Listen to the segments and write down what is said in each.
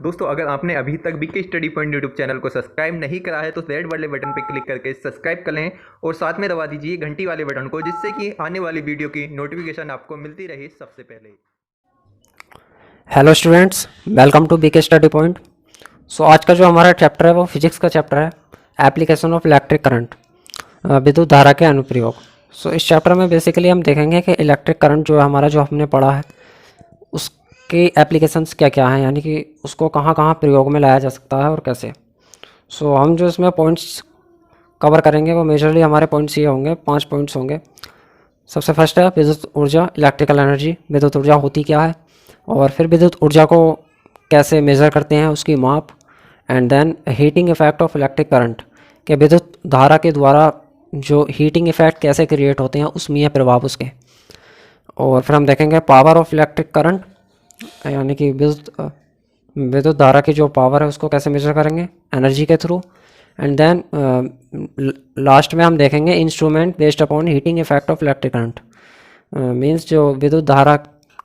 दोस्तों अगर आपने अभी तक BK study point YouTube channel को सब्सक्राइब नहीं करा है तो रेड वाले बटन पर क्लिक करके सब्सक्राइब कर लें और साथ में दबा दीजिए घंटी वाले बटन को, जिससे कि आने वाली वीडियो की नोटिफिकेशन आपको मिलती रहे सबसे पहले। Hello students, welcome to BK study point. So आज का जो हमारा चैप्टर है वो फिजिक्स का चैप्टर है, एप्लीकेशन ऑफ इलेक्ट्रिक करंट, विद्युत धारा के अनुप्रयोग। सो इस चैप्टर में बेसिकली हम देखेंगे कि इलेक्ट्रिक करंट जो है हमारा, जो हमने पढ़ा है उसके एप्लीकेशंस क्या क्या हैं, यानी कि उसको कहाँ कहाँ प्रयोग में लाया जा सकता है और कैसे। सो हम जो इसमें पॉइंट्स कवर करेंगे वो मेजरली हमारे पॉइंट्स ये होंगे, 5 पॉइंट्स होंगे। सबसे फर्स्ट है विद्युत ऊर्जा, इलेक्ट्रिकल एनर्जी। विद्युत ऊर्जा होती क्या है, और फिर विद्युत ऊर्जा को कैसे मेज़र करते हैं, उसकी माप। And then heating effect of electric current, कि विद्युत धारा के द्वारा जो हीटिंग इफेक्ट कैसे क्रिएट होते हैं, उसमें प्रभाव उसके। और फिर हम देखेंगे पावर ऑफ इलेक्ट्रिक करंट, यानी कि विद्युत धारा की जो पावर है उसको कैसे मेजर करेंगे, एनर्जी के थ्रू। एंड देन लास्ट में हम देखेंगे instrument based upon heating effect of electric current. Means जो विद्युत धारा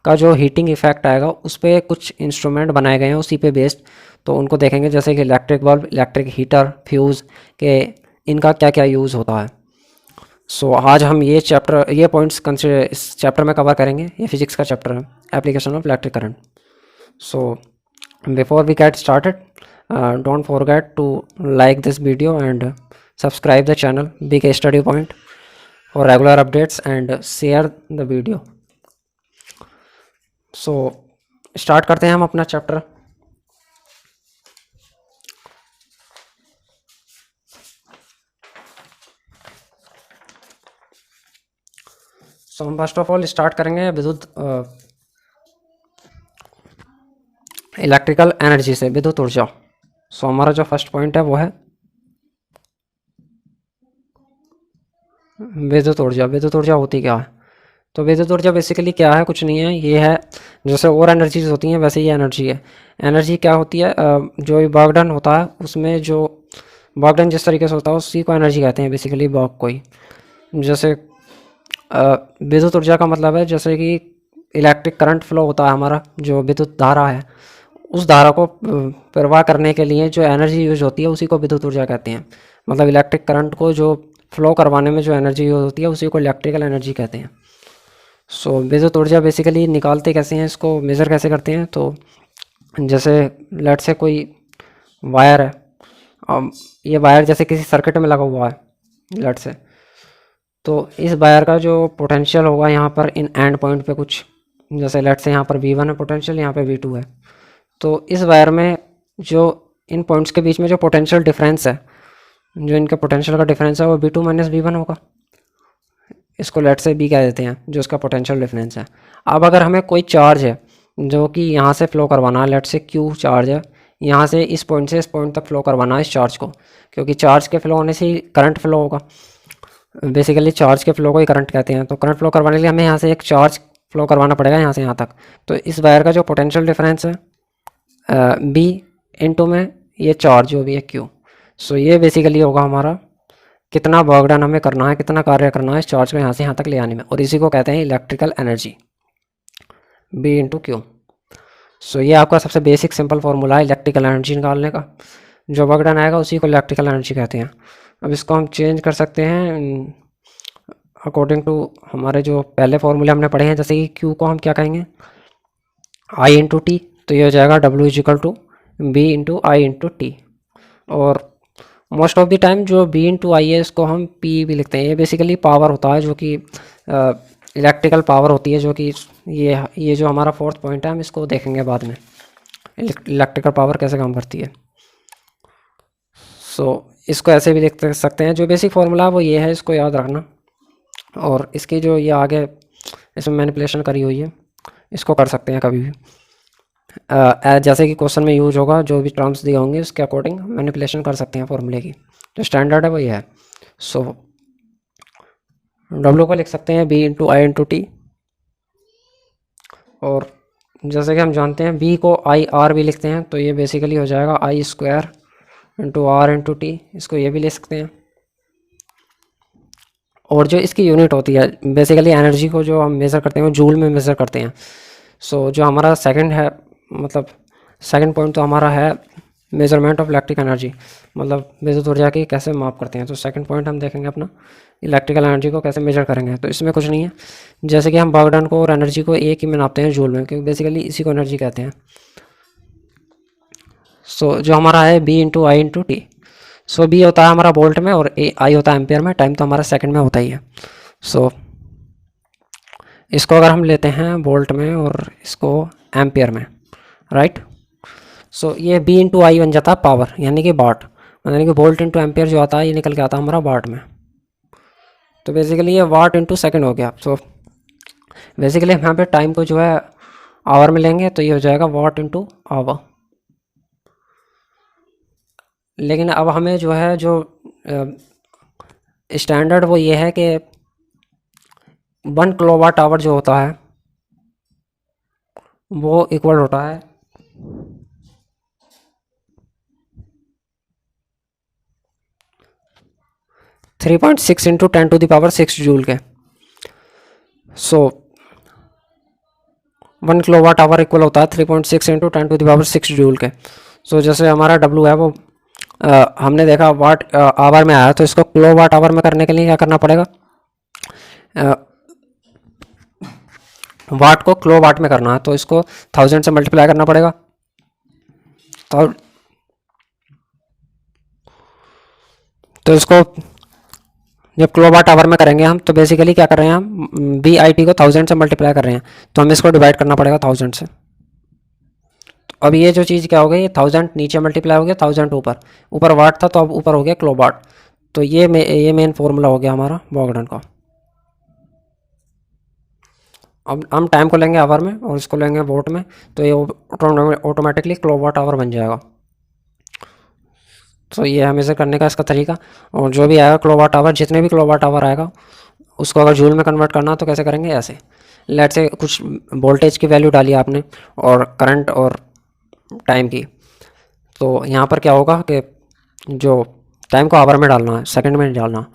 का जो हीटिंग इफेक्ट आएगा उस पर कुछ इंस्ट्रूमेंट बनाए गए हैं उसी पे बेस्ड, तो उनको देखेंगे, जैसे कि electric bulb, electric heater, fuse, के इनका क्या क्या यूज़ होता है। सो आज हम ये पॉइंट्स कंसिडर इस चैप्टर में कवर करेंगे। ये फिजिक्स का चैप्टर है, application of electric current. So before we get started, don't forget to like this video and subscribe the channel BK study point for regular updates and share the video. So start करते हैं हम अपना chapter. सो हम first of all start करेंगे विद्युत electrical energy से, विद्युत ऊर्जा। सो हमारा जो फर्स्ट पॉइंट है वो है विद्युत ऊर्जा। विद्युत ऊर्जा होती क्या है? तो विद्युत ऊर्जा बेसिकली क्या है, कुछ नहीं है, ये है जैसे और एनर्जीज होती हैं वैसे ये एनर्जी है। एनर्जी क्या होती है, जो वर्क डन होता है उसमें जो वर्क डन जिस तरीके से होता है उसी को एनर्जी कहते हैं, बेसिकली वर्क को ही। जैसे विद्युत ऊर्जा का मतलब है जैसे कि इलेक्ट्रिक करंट फ्लो होता है हमारा, जो विद्युत धारा है उस धारा को प्रवाह करने के लिए जो एनर्जी यूज होती है उसी को विद्युत ऊर्जा कहते हैं। मतलब इलेक्ट्रिक करंट को जो फ्लो करवाने में जो एनर्जी यूज होती है उसी को इलेक्ट्रिकल एनर्जी कहते हैं। सो विद्युत ऊर्जा बेसिकली निकालते कैसे हैं, इसको मेज़र कैसे करते हैं। तो जैसे लेट से कोई वायर है, अब ये वायर जैसे किसी सर्किट में लगा हुआ है लेट से, तो इस वायर का जो पोटेंशियल होगा यहाँ पर इन एंड पॉइंट पे कुछ, जैसे लेट से यहाँ पर V1 है पोटेंशियल, यहाँ पे V2 है, तो इस वायर में जो इन पॉइंट्स के बीच में जो पोटेंशियल डिफरेंस है, जो इनके पोटेंशियल का डिफरेंस है वो V2 माइनस V1 होगा। इसको लेट से बी कह देते हैं, जो इसका पोटेंशियल डिफरेंस है। अब अगर हमें कोई चार्ज है जो कि यहाँ से फ्लो करवाना है, लेट से Q चार्ज है, यहाँ से इस पॉइंट तक फ्लो करवाना है इस चार्ज को, क्योंकि चार्ज के फ्लो होने से ही करंट फ्लो होगा। बेसिकली चार्ज के फ्लो को ही करंट कहते हैं। तो करंट फ्लो करवाने के लिए हमें यहाँ से एक चार्ज फ्लो करवाना पड़ेगा यहाँ से यहाँ तक। तो इस वायर का जो पोटेंशियल डिफरेंस है बी इंटू में ये चार्ज जो भी है Q। सो ये बेसिकली होगा हमारा कितना वर्क डन हमें करना है, कितना कार्य करना है इस चार्ज को यहाँ से यहाँ तक ले आने में, और इसी को कहते हैं electrical energy, B into Q. So ये आपका सबसे बेसिक सिंपल फार्मूला है इलेक्ट्रिकल एनर्जी निकालने का। जो वर्क डन आएगा उसी को इलेक्ट्रिकल एनर्जी कहते हैं। अब इसको हम चेंज कर सकते हैं अकॉर्डिंग टू हमारे जो पहले फार्मूले हमने पढ़े हैं। जैसे कि क्यू को हम क्या कहेंगे, आई इंटू टी, तो ये हो जाएगा W is equal to V into I into T. और मोस्ट ऑफ द टाइम जो बी इंटू आई है इसको हम पी भी लिखते हैं। ये बेसिकली पावर होता है जो कि इलेक्ट्रिकल पावर होती है, जो कि ये जो हमारा फोर्थ पॉइंट है हम इसको देखेंगे बाद में, इलेक्ट्रिकल पावर कैसे काम करती है। सो इसको ऐसे भी लिख सकते हैं। जो बेसिक फार्मूला वो ये है, इसको याद रखना। और इसकी जो ये आगे इसमें मैनिपुलेशन करी हुई है इसको कर सकते हैं कभी भी, जैसे कि क्वेश्चन में यूज होगा, जो भी टर्म्स दिए होंगे उसके अकॉर्डिंग मैनिपुलेशन कर सकते हैं फॉर्मूले की। जो स्टैंडर्ड है वो ये है। सो डब्ल्यू को लिख सकते हैं B into I into T, और जैसे कि हम जानते हैं बी को आई आर भी लिखते हैं, तो ये बेसिकली हो जाएगा I square into R into T, इसको ये भी ले सकते हैं। और जो इसकी यूनिट होती है बेसिकली एनर्जी को जो हम मेज़र करते हैं वो जूल में मेज़र करते हैं। सो जो हमारा सेकंड है, मतलब सेकंड पॉइंट तो हमारा है मेजरमेंट ऑफ इलेक्ट्रिक एनर्जी, मतलब विद्युत ऊर्जा की कैसे माप करते हैं। तो सेकंड पॉइंट हम देखेंगे अपना इलेक्ट्रिकल एनर्जी को कैसे मेजर करेंगे। तो इसमें कुछ नहीं है, जैसे कि हम वर्क डन को और एनर्जी को एक ही में नापते हैं जूल में, क्योंकि बेसिकली इसी को एनर्जी कहते हैं। सो जो हमारा है B into I into T. So B होता है हमारा वोल्ट में और आई होता है एम्पियर में, टाइम तो हमारा सेकंड में होता ही है। सो इसको अगर हम लेते हैं वोल्ट में और इसको एम्पियर में, राइट। सो ये बी इंटू आई बन जाता है पावर, यानी कि वाट, यानी कि वोल्ट इंटू एम्पियर जो आता है ये निकल के आता है हमारा वाट में। तो बेसिकली ये वाट इंटू सेकेंड हो गया। सो बेसिकली हम यहाँ पे टाइम को जो है आवर में लेंगे तो ये हो जाएगा वाट इंटू आवर। लेकिन अब हमें जो है जो स्टैंडर्ड वो ये है कि 1 किलोवाट आवर जो होता है वो इक्वल होता है 3.6 इंटू 10⁶ जूल के। सो 1 किलोवाट आवर इक्वल होता है 3.6 इंटू 10⁶ जूल के। सो जैसे हमारा डब्लू है वो हमने देखा वाट आवर में आया, तो इसको किलोवाट आवर में करने के लिए क्या करना पड़ेगा, वाट को किलोवाट में करना है तो इसको 1000 से मल्टीप्लाई करना पड़ेगा। तो इसको जब किलोवाट आवर में करेंगे हम तो बेसिकली क्या कर रहे हैं, हम बी आई टी को 1000 से मल्टीप्लाई कर रहे हैं, तो हमें इसको डिवाइड करना पड़ेगा 1000 से। तो अब ये जो चीज़ क्या हो गई, 1000 नीचे मल्टीप्लाई हो गया, 1000 ऊपर, ऊपर वाट था तो अब ऊपर हो गया किलोवाट। तो ये मेन फॉर्मूला हो गया हमारा वॉगडन का। अब हम टाइम को लेंगे आवर में और इसको लेंगे वोट में, तो ये ऑटोमेटिकली किलोवाट आवर बन जाएगा। तो ये हमें से करने का इसका तरीका, और जो भी आएगा किलोवाट आवर, जितने भी किलोवाट आवर आएगा उसको अगर जूल में कन्वर्ट करना तो कैसे करेंगे, ऐसे लेट से कुछ वोल्टेज की वैल्यू डाली आपने और करंट और टाइम की। तो यहाँ पर क्या होगा कि जो टाइम को आवर में डालना है, सेकंड में नहीं डालना।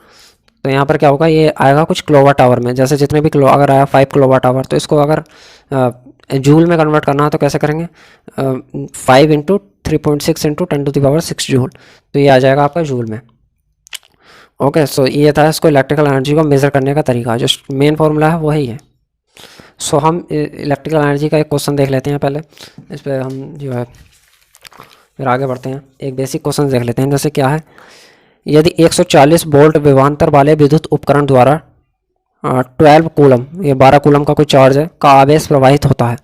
तो यहाँ पर क्या होगा, ये आएगा कुछ किलोवाट आवर में, जैसे जितने भी अगर आया 5 किलोवाट आवर, तो इसको अगर जूल में कन्वर्ट करना है तो कैसे करेंगे, 5 इंटू 3.6 इंटू 10⁶ जूल, तो ये आ जाएगा आपका जूल में। ओके, सो ये था इसको इलेक्ट्रिकल एनर्जी को मेज़र करने का तरीका, जो मेन फार्मूला है वही है। सो हम इलेक्ट्रिकल एनर्जी का एक क्वेश्चन देख लेते हैं पहले, इस पर हम जो है फिर आगे बढ़ते हैं। एक बेसिक क्वेश्चन देख लेते हैं, जैसे क्या है, यदि 140 वोल्ट विभवांतर वाले विद्युत उपकरण द्वारा 12 कूलम, ये 12 कूलम का कोई चार्ज है, का आवेश प्रवाहित होता है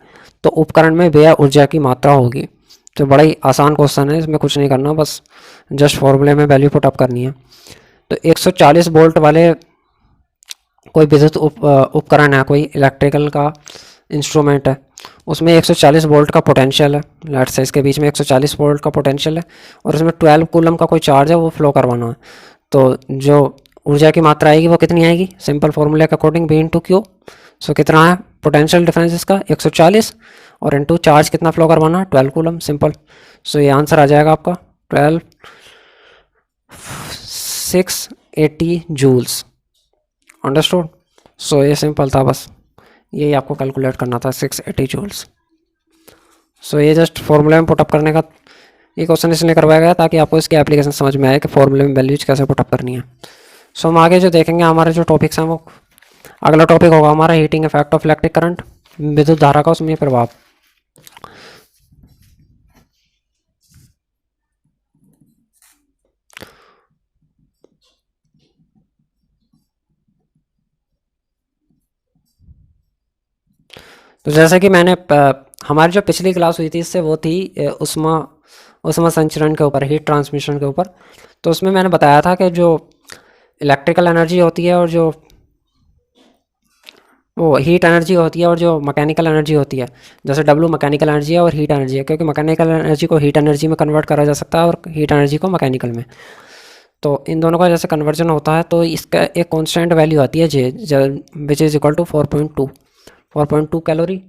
तो उपकरण में व्यय ऊर्जा की मात्रा होगी। तो बड़ा ही आसान क्वेश्चन है, इसमें कुछ नहीं करना, बस जस्ट फॉर्मूले में वैल्यू पुट अप करनी है। तो 140 वोल्ट वाले कोई विद्युत उपकरण है, कोई इलेक्ट्रिकल का इंस्ट्रूमेंट है, उसमें 140 वोल्ट का पोटेंशियल है, लेट्स से इसके बीच में 140 वोल्ट का पोटेंशियल है और उसमें 12 कूलम का कोई चार्ज है वो फ्लो करवाना है। तो जो ऊर्जा की मात्रा आएगी वो कितनी आएगी, सिंपल फॉर्मूले के अकॉर्डिंग V इंटू क्यू। सो कितना है पोटेंशियल डिफरेंस इसका 140 और इंटू चार्ज कितना फ्लो करवाना है 12 कूलम, सिंपल। सो ये आंसर आ जाएगा आपका 12,680 जूल्स। अंडरस्टूड। सो ये सिंपल था, बस यही आपको कैलकुलेट करना था 680 जूल्स। सो ये जस्ट फॉर्मूले में पुटअप करने का ये क्वेश्चन इसलिए करवाया गया ताकि आपको इसकी एप्लीकेशन समझ में आए कि फॉर्मूले में वैल्यूज कैसे पुटअप करनी है। सो हम आगे जो देखेंगे हमारे जो टॉपिक्स हैं वो अगला टॉपिक होगा हमारा heating effect of electric current, विद्युत धारा का उसमें प्रभाव। तो जैसे कि मैंने हमारी जो पिछली क्लास हुई थी इससे वो थी उष्मा संचरण के ऊपर, हीट ट्रांसमिशन के ऊपर। तो उसमें मैंने बताया था कि जो इलेक्ट्रिकल एनर्जी होती है और जो वो हीट एनर्जी होती है और जो मैकेनिकल एनर्जी होती है, जैसे W मैकेनिकल एनर्जी है और हीट एनर्जी है, क्योंकि मैकेनिकल एनर्जी को हीट एनर्जी में कन्वर्ट करा जा सकता है और हीट एनर्जी को मैकेनिकल में। तो इन दोनों का जैसे कन्वर्जन होता है तो इसका एक कांस्टेंट वैल्यू आती है J which is equal to 4.2 calorie.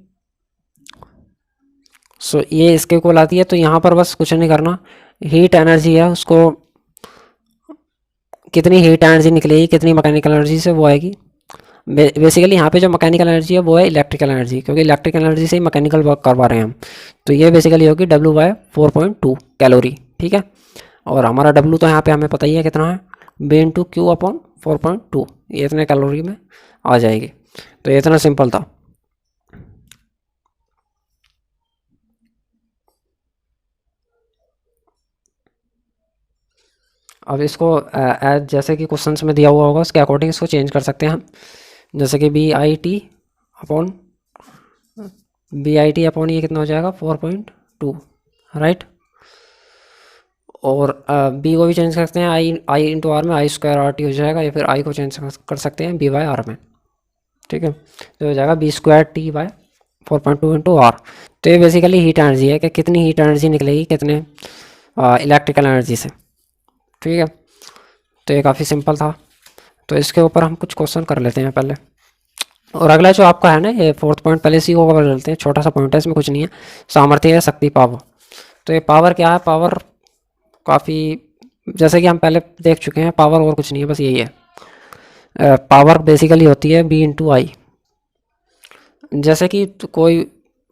So ये इसके इक्वल आती है। तो यहाँ पर बस कुछ नहीं करना, हीट एनर्जी है उसको कितनी हीट एनर्जी निकलेगी कितनी मैकेनिकल एनर्जी से वो आएगी बेसिकली यहाँ पे जो मैकेनिकल एनर्जी है वो है इलेक्ट्रिकल एनर्जी, क्योंकि इलेक्ट्रिकल एनर्जी से ही मैकेनिकल वर्क करवा रहे हैं हम। तो ये बेसिकली होगी W/4.2 कैलोरी, ठीक है। और हमारा W तो यहाँ पे हमें पता ही है कितना है, B/Q/4.2, ये इतने कैलोरी में आ जाएगी। तो ये इतना सिंपल था। अब इसको एज जैसे कि क्वेश्चंस में दिया हुआ होगा उसके अकॉर्डिंग इसको चेंज कर सकते हैं हम। जैसे कि बी आई टी अपॉन ये कितना हो जाएगा 4.2, राइट। और बी को भी चेंज कर सकते हैं, आई इंटू आर में I²RT हो जाएगा, या फिर आई को चेंज कर सकते हैं B/R में, ठीक है। तो हो जाएगा B²T/4.2 इंटू आर। तो ये बेसिकली हीट एनर्जी है कि कितनी हीट एनर्जी निकलेगी कितने इलेक्ट्रिकल एनर्जी से, ठीक है। तो ये काफ़ी सिंपल था। तो इसके ऊपर हम कुछ क्वेश्चन कर लेते हैं पहले। और अगला जो आपका है ना, ये 4th पॉइंट पहले सी को कवर कर लेते हैं, छोटा सा पॉइंट है, इसमें कुछ नहीं है। सामर्थ्य है, शक्ति, पावर। तो ये पावर क्या है, पावर काफ़ी जैसे कि हम पहले देख चुके हैं, पावर और कुछ नहीं है, बस यही है। पावर बेसिकली होती है B/I। जैसे कि कोई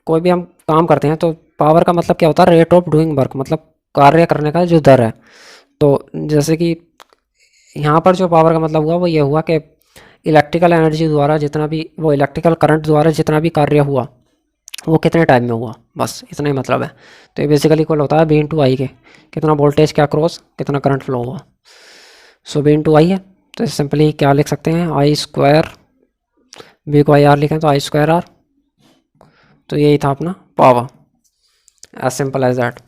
कोई भी हम काम करते हैं तो पावर का मतलब क्या होता है, रेट ऑफ डूइंग वर्क, मतलब कार्य करने का जो दर है। तो जैसे कि यहाँ पर जो पावर का मतलब हुआ वो ये हुआ कि इलेक्ट्रिकल एनर्जी द्वारा जितना भी, वो इलेक्ट्रिकल करंट द्वारा जितना भी कार्य हुआ वो कितने टाइम में हुआ, बस इतना ही मतलब है। तो ये बेसिकली इक्वल होता है B/I के, कितना वोल्टेज क्या क्रॉस, कितना करंट फ्लो हुआ। सो B/I है। तो सिंपली क्या लिख सकते हैं, I², B को IR लिखें तो I²R। तो यही था अपना power, as simple as that.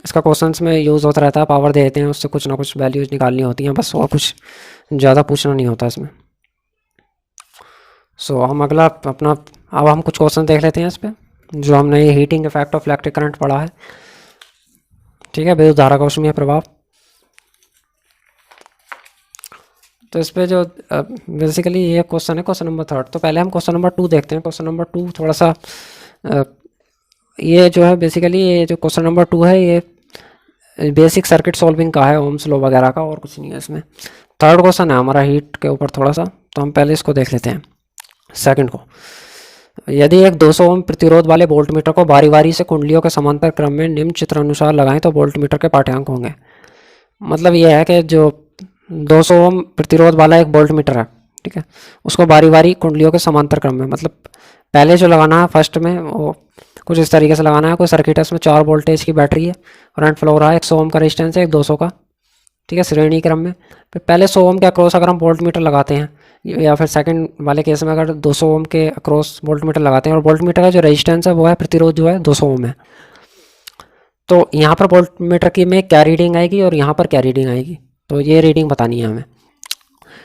इसका क्वेश्चंस में यूज़ होता रहता है, पावर दे देते हैं, उससे कुछ ना कुछ वैल्यूज निकालनी होती हैं बस, और कुछ ज़्यादा पूछना नहीं होता इसमें। सो हम अगला अपना, अब हम कुछ क्वेश्चन देख लेते हैं इस पर, जो हमने ये heating effect of electric current पढ़ा है, ठीक है, विद्युत धारा का उसमें प्रभाव। तो इस पर जो बेसिकली ये क्वेश्चन है, क्वेश्चन नंबर 3। तो पहले हम क्वेश्चन नंबर 2 देखते हैं। क्वेश्चन नंबर 2 थोड़ा सा ये जो है बेसिकली, ये जो क्वेश्चन नंबर 2 है ये बेसिक सर्किट सॉल्विंग का है, ओम्स लॉ वगैरह का, और कुछ नहीं है इसमें। 3rd क्वेश्चन है हमारा हीट के ऊपर थोड़ा सा, तो हम पहले इसको देख लेते हैं, सेकंड को। यदि एक 200 ओम प्रतिरोध वाले वोल्टमीटर को बारी बारी से कुंडलियों के समांतर क्रम में निम्न चित्र अनुसार लगाएं तो वोल्टमीटर के पाठ्यांक होंगे। मतलब ये है कि जो 200 ओम प्रतिरोध वाला एक वोल्टमीटर है, ठीक है, उसको बारी बारी कुंडलियों के समांतर क्रम में, मतलब पहले जो लगाना है फर्स्ट में वो कुछ इस तरीके से लगाना है। कोई सर्किट है, उसमें 4 वोल्टेज की बैटरी है, करंट फ्लो हो रहा है, 100 ओम का रेजिस्टेंस है, एक 200 का, ठीक है, श्रेणी क्रम में। फिर पहले 100 ओम के अक्रॉस अगर हम वोल्टमीटर लगाते हैं, या फिर सेकंड वाले केस में अगर 200 ओम के अक्रॉस वोल्टमीटर लगाते हैं, और वोल्टमीटर का जो रेजिस्टेंस है वो है, प्रतिरोध जो है 200 ओम है, तो यहाँ पर वोल्टमीटर की में क्या रीडिंग आएगी और यहाँ पर क्या रीडिंग आएगी, तो ये रीडिंग बतानी है हमें।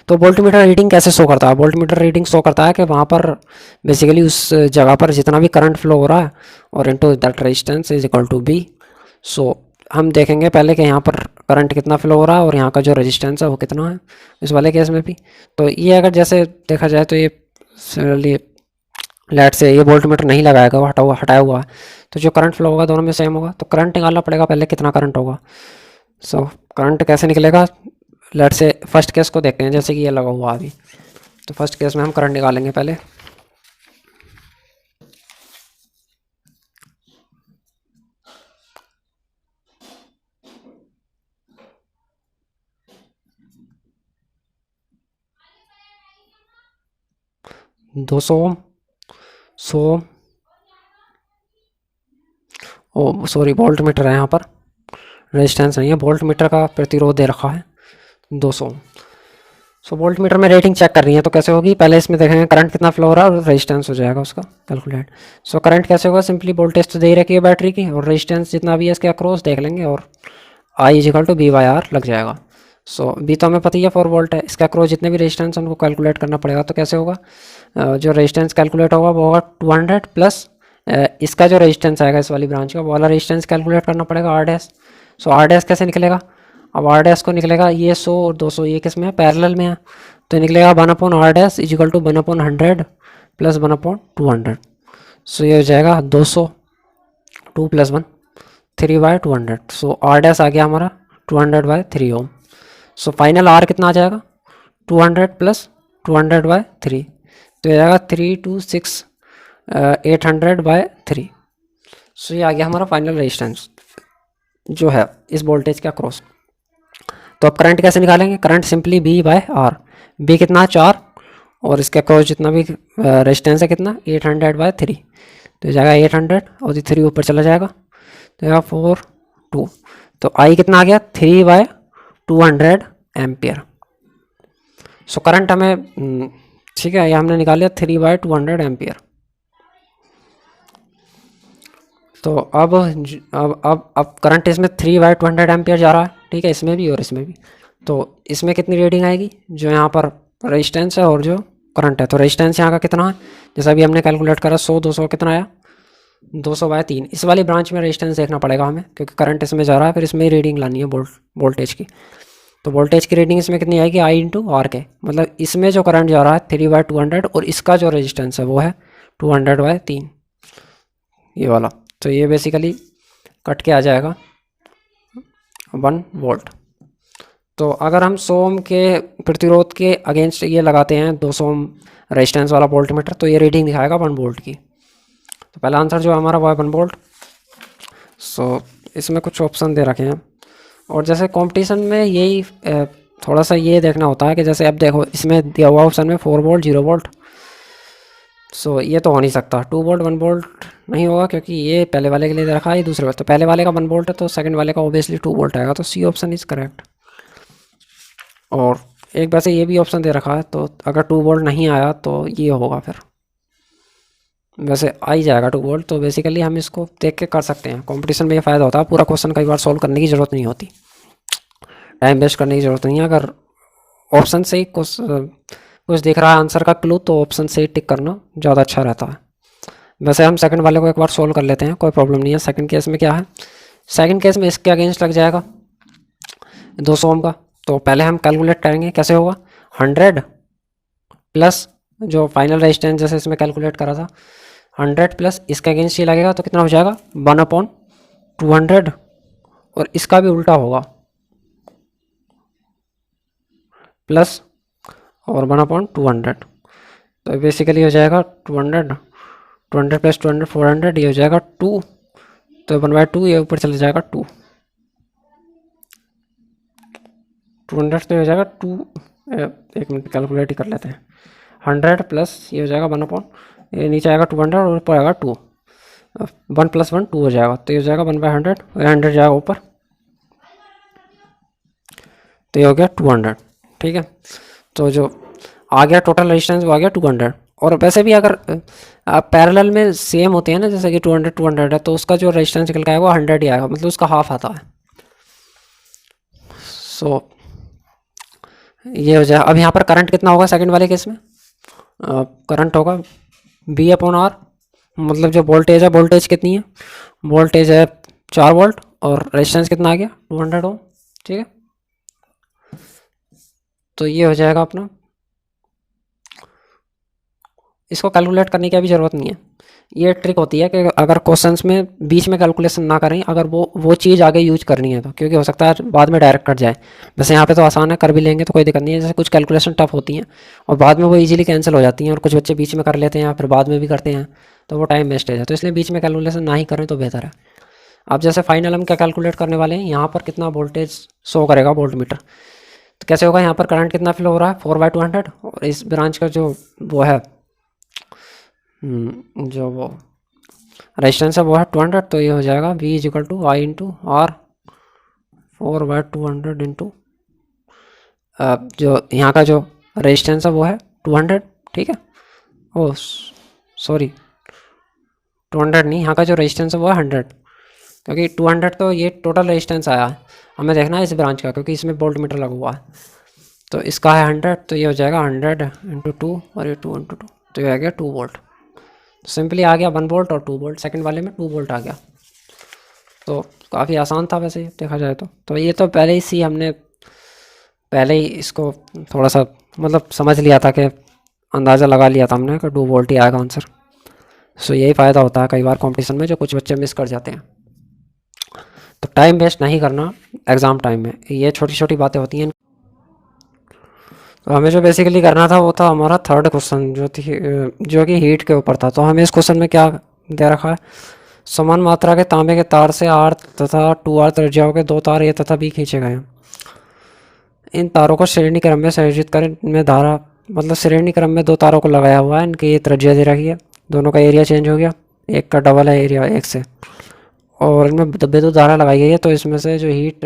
तो वोल्टमीटर रीडिंग कैसे शो करता है, वोल्टमीटर रीडिंग शो करता है कि वहाँ पर बेसिकली उस जगह पर जितना भी करंट फ्लो हो रहा है और into that resistance is equal to B. So हम देखेंगे पहले कि यहाँ पर करंट कितना फ्लो हो रहा है और यहाँ का जो रेजिस्टेंस है वो कितना है, इस वाले केस में भी। तो ये अगर जैसे देखा जाए तो ये लेट से ये वोल्टमीटर नहीं लगाएगा, वो हटाया हुआ है, तो जो करंट फ्लो होगा दोनों में सेम होगा। तो करंट निकालना पड़ेगा पहले, कितना करंट होगा। सो करंट कैसे निकलेगा, लेट से फर्स्ट केस को देखते हैं, जैसे कि ये लगा हुआ अभी। तो फर्स्ट केस में हम करंट निकालेंगे पहले। दो सौ ओम, 100 ओम, ओ सॉरी वोल्ट मीटर है यहाँ पर, रेजिस्टेंस नहीं है, वोल्ट मीटर का प्रतिरोध दे रखा है 200 ओम। सो वोल्ट मीटर में रेटिंग चेक करनी है, तो कैसे होगी, पहले इसमें देखेंगे करंट कितना फ्लो हो रहा है और रेजिस्टेंस हो जाएगा उसका कैलकुलेट। सो करंट कैसे होगा, सिंपली वोल्टेज तो दे ही रखी है बैटरी की, और रेजिस्टेंस जितना भी है इसके अक्रॉस देख लेंगे, और आई इजिकल टू B/R लग जाएगा। सो बी तो हमें पता ही है 4 वोल्ट है, इसके अक्रॉस जितने भी रेजिस्टेंस उनको कैलकुलेट करना पड़ेगा। तो कैसे होगा, जो रेजिस्टेंस कैलकुलेट होगा वो होगा 200 प्लस इसका जो रेजिस्टेंस आएगा इस वाली ब्रांच का, वो वाला रेजिस्टेंस कैलकुलेट करना पड़ेगा R डैश। सो R डैश कैसे निकलेगा, अब R डैश को निकलेगा ये 100 और 200 ये किस में है, पैरेलल में है, तो निकलेगा 1/R dash is equal to 1/100 plus 1/200। So ये हो जाएगा 200, 2 + 1 3/200। सो R डैश आ गया हमारा 200/3 ओम। सो फाइनल R कितना आ जाएगा, 200 प्लस 200/3, तो ये आएगा 326 800/3। सो ये आ गया हमारा फाइनल रेजिस्टेंस जो है इस वोल्टेज के अक्रॉस। तो अब करंट कैसे निकालेंगे? करंट सिंपली V/R, बी कितना है 4, और इसके अक्रॉस जितना भी रेजिस्टेंस है कितना 800/3, तो जाएगा 800 और ये 3 ऊपर चला जाएगा तो जाएगा 4 2, तो आई कितना आ गया 3/200 एम्पियर। सो करंट हमें ठीक है, ये हमने निकाल लिया 3/200 एम्पियर। तो अब करंट इसमें 3/200 एम्पियर जा रहा है, ठीक है, इसमें भी और इसमें भी। तो इसमें कितनी रीडिंग आएगी? जो यहाँ पर रेजिस्टेंस है और जो करंट है, तो रेजिस्टेंस यहाँ का कितना है, जैसा अभी हमने कैलकुलेट करा 100 200 कितना आया 200/3। इस वाली ब्रांच में रेजिस्टेंस देखना पड़ेगा हमें, क्योंकि करंट इसमें जा रहा है, फिर इसमें रीडिंग लानी है वोल्टेज की। तो वोल्टेज की रीडिंग इसमें कितनी आएगी I/R के, मतलब इसमें जो करंट जा रहा है 3/200 और इसका जो रेजिस्टेंस है वो है 200/3, ये वाला। तो ये बेसिकली कट के आ जाएगा 1 वोल्ट। तो अगर हम 100 ओम के प्रतिरोध के अगेंस्ट ये लगाते हैं 200 ओम रेजिस्टेंस वाला वोल्ट मीटर, तो ये रीडिंग दिखाएगा 1 वोल्ट की। तो पहला आंसर जो हमारा वो है 1 वोल्ट। सो इसमें कुछ ऑप्शन दे रखे हैं, और जैसे कंपटीशन में यही थोड़ा सा ये देखना होता है कि जैसे अब देखो इसमें दिया हुआ ऑप्शन में 4 वोल्ट 0 वोल्ट। सो ये तो हो नहीं सकता, 2 वोल्ट 1 वोल्ट नहीं होगा, क्योंकि ये पहले वाले के लिए दे रखा है, ये दूसरे वाले, तो पहले वाले का 1 वोल्ट है तो सेकंड वाले का ऑब्वियसली 2 वोल्ट आएगा, तो सी ऑप्शन इज़ करेक्ट। और एक वैसे ये भी ऑप्शन दे रखा है, तो अगर 2 वोल्ट नहीं आया तो ये होगा, फिर वैसे आ ही जाएगा 2 वोल्ट। तो बेसिकली हम इसको देख के कर सकते हैं, कंपटीशन में ये फ़ायदा होता है, पूरा क्वेश्चन कई बार सॉल्व करने की ज़रूरत नहीं होती, टाइम वेस्ट करने की ज़रूरत नहीं है। अगर ऑप्शन से ही कुछ दिख रहा है आंसर का क्लू, तो ऑप्शन से ही टिक करना ज़्यादा अच्छा रहता है। वैसे हम सेकंड वाले को एक बार सोल्व कर लेते हैं, कोई प्रॉब्लम नहीं है। सेकंड केस में क्या है, सेकंड केस में इसके अगेंस्ट लग जाएगा 200 ओम का। तो पहले हम कैलकुलेट करेंगे, कैसे होगा 100 प्लस जो फाइनल रेजिस्टेंस जैसे इसमें कैलकुलेट करा था 100 प्लस इसके अगेंस्ट ये लगेगा, तो कितना हो जाएगा 1/200, और इसका भी उल्टा होगा प्लस और 1/200। तो बेसिकली हो जाएगा 200 प्लस 200 400, ये हो जाएगा 2, तो 1/2 ये ऊपर चला जाएगा 2 200, तो हो जाएगा 2, एक मिनट कैलकुलेट ही कर लेते हैं। 100 प्लस ये हो जाएगा 1/, ये नीचे आएगा 200 और ऊपर आएगा 2, 1 + 1 2 हो जाएगा, तो ये हो जाएगा 1/100, 100 जाएगा ऊपर, तो ये हो गया 200, ठीक है। तो जो आ गया टोटल रेजिस्टेंस वो आ गया 200। और वैसे भी अगर पैरेलल में सेम होते हैं ना, जैसे कि 200 है, तो उसका जो रेजिस्टेंस निकल के आएगा वो 100 ही आएगा, मतलब उसका हाफ आता है। सो ये हो जाए। अब यहाँ पर करंट कितना होगा सेकंड वाले केस में, करंट होगा V/R, मतलब जो वोल्टेज है, वोल्टेज कितनी है, वोल्टेज है 4 वोल्ट और रेजिस्टेंस कितना आ गया 200 ओम, ठीक है। तो ये हो जाएगा अपना, इसको कैलकुलेट करने की अभी ज़रूरत नहीं है। ये ट्रिक होती है कि अगर क्वेश्चंस में बीच में कैलकुलेशन ना करें, अगर वो चीज़ आगे यूज करनी है तो, क्योंकि हो सकता है बाद में डायरेक्ट कट जाए। वैसे यहाँ पे तो आसान है, कर भी लेंगे तो कोई दिक्कत नहीं है। जैसे कुछ कैलकुलेशन टफ होती हैं और बाद में वो इजीली कैंसिल हो जाती हैं, और कुछ बच्चे बीच में कर लेते हैं या फिर बाद में भी करते हैं, तो वो टाइम वेस्टेज है। तो इसलिए बीच में कैलकुलेशन ना ही करें तो बेहतर है। अब जैसे फाइनल हम क्या कैलकुलेट करने वाले हैं, यहाँ पर कितना वोल्टेज शो करेगा वोल्ट मीटर, तो कैसे होगा, यहाँ पर करंट कितना फ्लो हो रहा है 4/200, और इस ब्रांच का जो वो है जो वो रेजिस्टेंस है वो है 200, तो ये हो जाएगा V = I/R 4/200 इंटू जो यहाँ का जो रेजिस्टेंस है वो है 200, ठीक है। ओ सॉरी 200 नहीं, यहाँ का जो रेजिस्टेंस है वो है 100, क्योंकि 200 तो ये टोटल रेजिस्टेंस आया है, हमें देखना है इस ब्रांच का, क्योंकि इसमें वोल्ट मीटर लगा हुआ है। तो इसका है 100, तो ये हो जाएगा 100 × 2 और ये 2 × 2, तो ये आ गया 2 वोल्ट। सिंपली आ गया 1 वोल्ट और 2 वोल्ट, सेकंड वाले में 2 वोल्ट आ गया। तो काफ़ी आसान था वैसे देखा जाए तो ये तो पहले ही सी हमने पहले ही इसको थोड़ा सा मतलब समझ लिया था, कि अंदाज़ा लगा लिया था हमने कि 2 वोल्ट ही आएगा आंसर। सो यही फ़ायदा होता है कई बार कंपटीशन में, जो कुछ बच्चे मिस कर जाते हैं। तो टाइम वेस्ट नहीं करना एग्ज़ाम टाइम में, ये छोटी छोटी बातें होती हैं। तो हमें जो बेसिकली करना था वो था हमारा थर्ड क्वेश्चन जो कि हीट के ऊपर था। तो हमें इस क्वेश्चन में क्या दे रखा है, समान मात्रा के तांबे के तार से आर तथा 2r त्रिज्याओं के दो तार ए तथा बी खींचे गए हैं। इन तारों को श्रेणी क्रम में संयोजित करें। इनमें धारा मतलब श्रेणी क्रम में दो तारों को लगाया हुआ है, इनकी ये त्रिज्या दे रखी है, दोनों का एरिया चेंज हो गया, एक का डबल है एरिया एक से, और इनमें विद्युत धारा लगाई गई है। तो इसमें से जो हीट